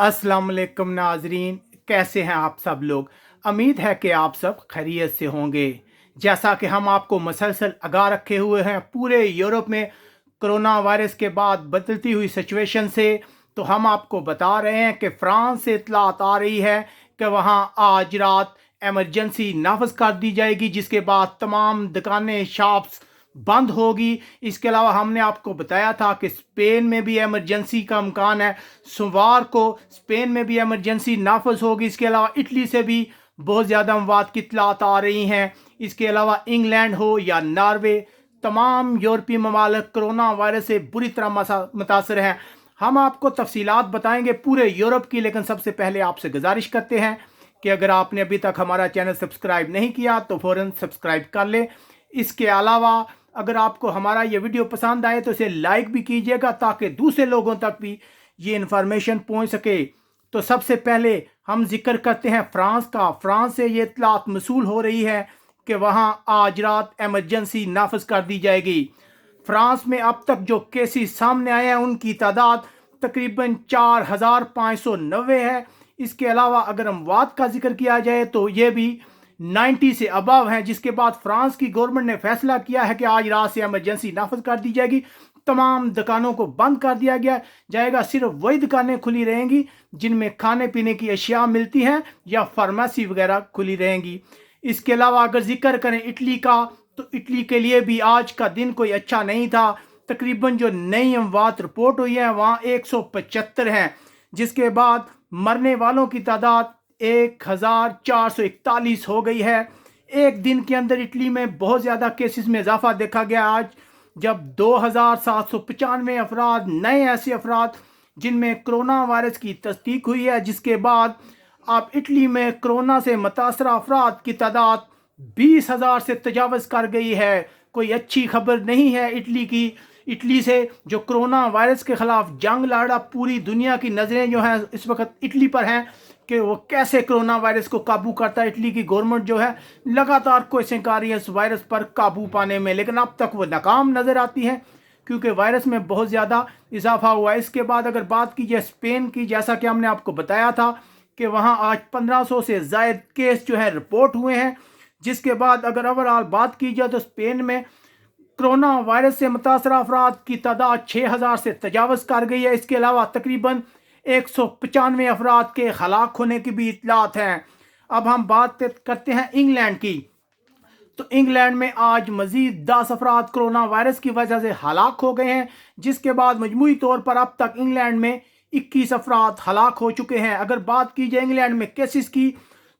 अस्सलाम वालेकुम नाजरीन, कैसे हैं आप सब लोग। उम्मीद है कि आप सब खैरियत से होंगे। जैसा कि हम आपको मसलसल आगाह रखे हुए हैं पूरे यूरोप में कोरोना वायरस के बाद बदलती हुई सिचुएशन से, तो हम आपको बता रहे हैं कि फ्रांस से इतलात आ रही है कि वहां आज रात एमरजेंसी नाफज कर दी जाएगी, जिसके बाद तमाम दुकानें शॉप्स बंद होगी। इसके अलावा हमने आपको बताया था कि स्पेन में भी इमरजेंसी का इम्कान है, सोमवार को स्पेन में भी इमरजेंसी नाफज होगी। इसके अलावा इटली से भी बहुत ज़्यादा अमवात की इतलात आ रही हैं। इसके अलावा इंग्लैंड हो या नॉर्वे, तमाम यूरोपीय ममालिक कोरोना वायरस से बुरी तरह मुतासर हैं। हम आपको तफसीलात बताएंगे पूरे यूरोप की, लेकिन सबसे पहले आपसे गुजारिश करते हैं कि अगर आपने अभी तक हमारा चैनल सब्सक्राइब नहीं किया तो फ़ौरन सब्सक्राइब कर लें। इसके अलावा अगर आपको हमारा ये वीडियो पसंद आए तो इसे लाइक भी कीजिएगा ताकि दूसरे लोगों तक भी ये इन्फॉर्मेशन पहुंच सके। तो सबसे पहले हम जिक्र करते हैं फ्रांस का। फ्रांस से ये इतलात मसूल हो रही है कि वहां आज रात एमरजेंसी नाफज कर दी जाएगी। फ्रांस में अब तक जो केसेस सामने आए हैं उनकी तादाद तकरीबन 4590 है। इसके अलावा अगर अमवात का जिक्र किया जाए तो ये भी 90 से अबव हैं, जिसके बाद फ्रांस की गवर्नमेंट ने फैसला किया है कि आज रात से इमरजेंसी नाफज कर दी जाएगी। तमाम दुकानों को बंद कर दिया जाएगा। सिर्फ वही दुकानें खुली रहेंगी जिनमें खाने पीने की अशिया मिलती हैं या फार्मेसी वगैरह खुली रहेंगी। इसके अलावा अगर जिक्र करें इटली का, तो इटली के लिए भी आज का दिन कोई अच्छा नहीं था। तकरीबन जो नई अमवात रिपोर्ट हुई है वहाँ 175 हैं, जिसके बाद मरने वालों की तादाद 1441 हो गई है। एक दिन के अंदर इटली में बहुत ज़्यादा केसेस में इजाफा देखा गया आज, जब 2795 अफराद नए ऐसे अफराद जिनमें कोरोना वायरस की तस्दीक हुई है, जिसके बाद अब इटली में कोरोना से मुतासरा अफराद की तादाद 20,000 से तजावज़ कर गई है। कोई अच्छी खबर नहीं है इटली से जो कोरोना वायरस के खिलाफ जंग लड़ रहा। पूरी दुनिया की नज़रें जो हैं इस वक्त इटली पर हैं कि वो कैसे कोरोना वायरस को काबू करता है। इटली की गवर्नमेंट जो है लगातार कोशिशें कर रही है इस वायरस पर काबू पाने में, लेकिन अब तक वो नाकाम नज़र आती है क्योंकि वायरस में बहुत ज़्यादा इजाफा हुआ है। इसके बाद अगर बात की जाए स्पेन की, जैसा कि हमने आपको बताया था कि वहाँ आज 1500 से ज़ायद केस जो है रिपोर्ट हुए हैं। जिसके बाद अगर ओवरऑल बात की जाए तो स्पेन में कोरोना वायरस से मुतासर अफराद की तादाद 6000 से तजावज़ कर गई है। इसके अलावा तकरीबन 195 अफराद के हलाक होने की भी इतलात हैं। अब हम बात करते हैं इंग्लैंड की, तो इंग्लैंड में आज मजीद 10 अफराद कोरोना वायरस की वजह से हलाक हो गए हैं, जिसके बाद मजमूई तौर पर अब तक इंग्लैंड में 21 अफराद हलाक हो चुके हैं। अगर बात की जाए इंग्लैंड में केसेस की,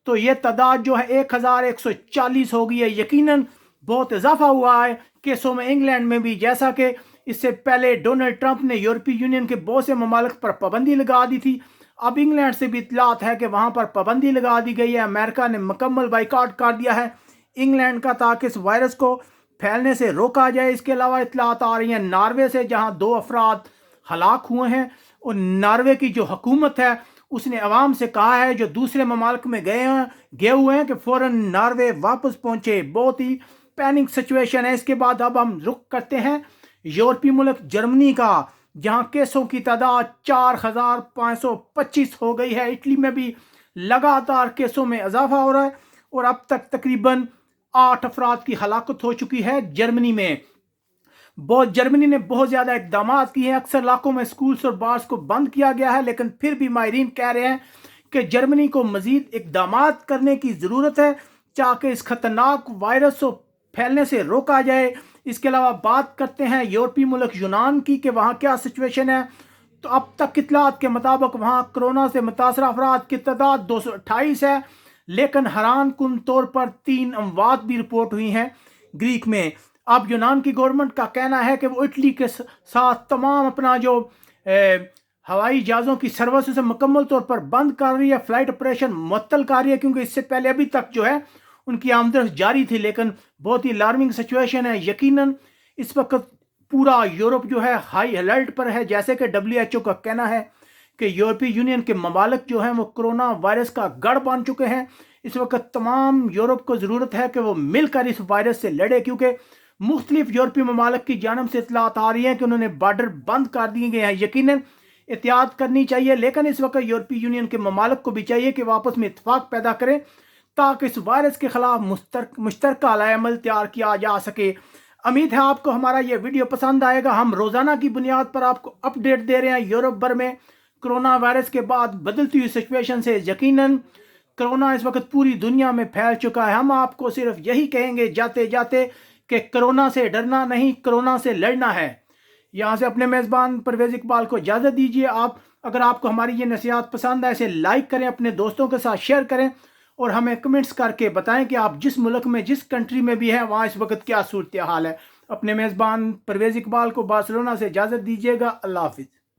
तो ये तादाद जो है 1140 हो गई है। यकीनन बहुत इजाफा हुआ है केसों में इंग्लैंड में भी, जैसा कि इससे पहले डोनाल्ड ट्रंप ने यूरोपीय यूनियन के बहुत से ममालिक पर पाबंदी लगा दी थी। अब इंग्लैंड से भी इतलात है कि वहां पर पाबंदी लगा दी गई है। अमेरिका ने मुकम्मल बाइकआउट कर दिया है इंग्लैंड का ताकि इस वायरस को फैलने से रोका जाए। इसके अलावा इतलात आ रही हैं नॉर्वे से, जहां 2 अफराद हलाक हुए हैं। और नॉर्वे की जो हुकूमत है उसने अवाम से कहा है जो दूसरे ममालिक में गए हुए हैं कि फ़ौरन नॉर्वे वापस पहुंचे। बहुत ही पैनिक सिचुएशन है। इसके बाद अब हम रुख करते हैं यूरोपीय मुल्क जर्मनी का, जहां केसों की तादाद 4525 हो गई है। इटली में भी लगातार केसों में इजाफा हो रहा है और अब तक तकरीबन 8 अफराद की हलाकत हो चुकी है जर्मनी में। जर्मनी ने बहुत ज़्यादा इकदाम किए हैं। अक्सर इलाकों में स्कूल्स और बार्स को बंद किया गया है, लेकिन फिर भी माहिरीन कह रहे हैं कि जर्मनी को मजीद इकदाम करने की ज़रूरत है ताकि इस खतरनाक वायरस को फैलने से रोका जाए। इसके अलावा बात करते हैं यूरोपीय मुल्क यूनान की कि वहाँ क्या सिचुएशन है। तो अब तक इतलात के मुताबिक वहाँ कोरोना से मुतासर अफराद की तादाद 228 है, लेकिन हैरान कुन तौर पर 3 अमवात भी रिपोर्ट हुई हैं ग्रीक में। अब यूनान की गवर्नमेंट का कहना है कि वो इटली के साथ तमाम अपना जो हवाई जहाज़ों की सर्विस उसे मुकम्मल तौर पर बंद कर रही है, फ्लाइट ऑपरेशन मुअत्तल कर रही है, क्योंकि इससे पहले अभी तक जो है उनकी आमदरफ्त जारी थी। लेकिन बहुत ही अलार्मिंग सिचुएशन है। यकीनन इस वक्त पूरा यूरोप जो है हाई अलर्ट पर है। जैसे कि WHO का कहना है कि यूरोपीय यूनियन के ममालिक जो हैं वो कोरोना वायरस का गढ़ बन चुके हैं। इस वक्त तमाम यूरोप को ज़रूरत है कि वो मिलकर इस वायरस से लड़े, क्योंकि मुख्तलिफ यूरोपीय ममालिक की जानब से इतलात आ रही हैं कि उन्होंने बॉर्डर बंद कर दिए गए हैं। यकीनन احتیاط کرنی چاہیے، لیکن اس وقت یورپی یونین کے ممالک کو بھی چاہیے کہ وہ آپس میں اتفاق پیدا کریں تاکہ اس وائرس کے خلاف مشترکہ علیہ عمل تیار کیا جا سکے۔ امید ہے آپ کو ہمارا یہ ویڈیو پسند آئے گا۔ ہم روزانہ کی بنیاد پر آپ کو اپڈیٹ دے رہے ہیں۔ یورپ بھر میں کرونا وائرس کے بعد بدلتی ہوئی سچویشن سے یقیناً کرونا اس وقت پوری دنیا میں پھیل چکا ہے۔ ہم آپ کو صرف یہی کہیں گے جاتے جاتے کہ کرونا سے ڈرنا نہیں، کرونا سے لڑنا ہے۔ یہاں سے اپنے میزبان پرویز اقبال کو اجازت دیجیے۔ اگر آپ کو ہماری یہ نصیحت پسند ہے اسے لائک کریں، اپنے دوستوں کے ساتھ شیئر کریں اور ہمیں کمنٹس کر کے بتائیں کہ آپ جس ملک میں جس کنٹری میں بھی ہیں وہاں اس وقت کیا صورتحال ہے۔ اپنے میزبان پرویز اقبال کو بارسلونا سے اجازت دیجیے گا۔ اللہ حافظ۔